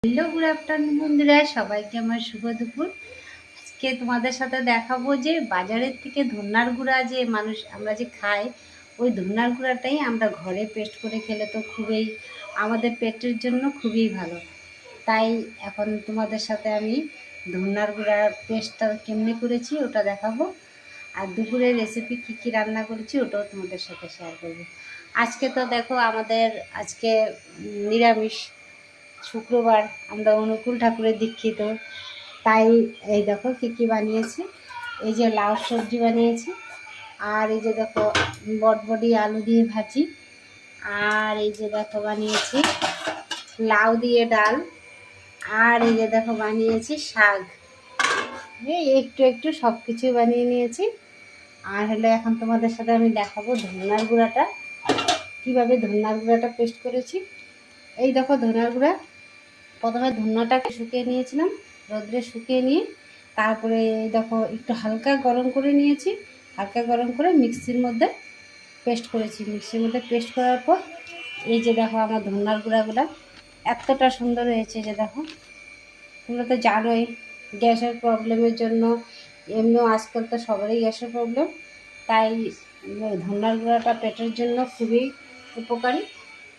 Hello, good afternoon বন্ধুরা, সবাইকে আমার শুভ দুপুর। আজকে তোমাদের সাথে দেখাবো যে বাজারের থেকে ধন্যার গুঁড়া যে আমরা যে খাই, ওই ধন্যার গুঁড়াটাই আমরা ঘরে পেস্ট করে খেলে তো খুবই আমাদের পেটের জন্য খুবই ভালো। তাই এখন তোমাদের সাথে আমি ধন্যার গুঁড়ার পেস্টটা কেমনি করেছি ওটা দেখাবো, আর দুপুরের রেসিপি কী কী রান্না করেছি ওটাও তোমাদের সাথে শেয়ার করবো। আজকে তো দেখো আমাদের আজকে নিরামিষ শুক্রবার, আমরা অনুকূল ঠাকুরের দীক্ষিত। তাই এই দেখো কী কী বানিয়েছি। এই যে লাউ সবজি বানিয়েছি, আর এই যে দেখো বটবটি আলু দিয়ে ভাজি, আর এই যে দেখো বানিয়েছি লাউ দিয়ে ডাল, আর এই যে দেখো বানিয়েছি শাক। এই একটু একটু সব কিছুই বানিয়ে নিয়েছি। আর হলে এখন তোমাদের সাথে আমি দেখাবো ধন্যার গুঁড়াটা, কীভাবে ধন্যার গুঁড়াটা পেস্ট করেছি। এই দেখো ধন্যার গুঁড়া, প্রথমে ধন্যাটাকে শুকিয়ে নিয়েছিলাম, রোদ্রে শুকিয়ে নিয়ে তারপরে দেখো একটু হালকা গরম করে নিয়েছি। হালকা গরম করে মিক্সির মধ্যে পেস্ট করেছি। মিক্সির মধ্যে পেস্ট করার পর এই যে দেখো আমার ধন্যার গুঁড়াগুলো এতটা সুন্দর হয়েছে যে দেখো। তোমরা তো জানোই গ্যাসের প্রবলেমের জন্য, এমনিও আজকাল তো সবারই গ্যাসের প্রবলেম, তাই ধন্যার গুঁড়াটা পেটের জন্য খুবই উপকারী।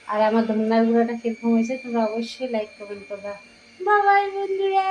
আর আমার ধন্যার গুঁড়াটা কীরকম হয়েছে তোমরা অবশ্যই লাইক কমেন্ট করবা। বাই বাই বন্ধুরা।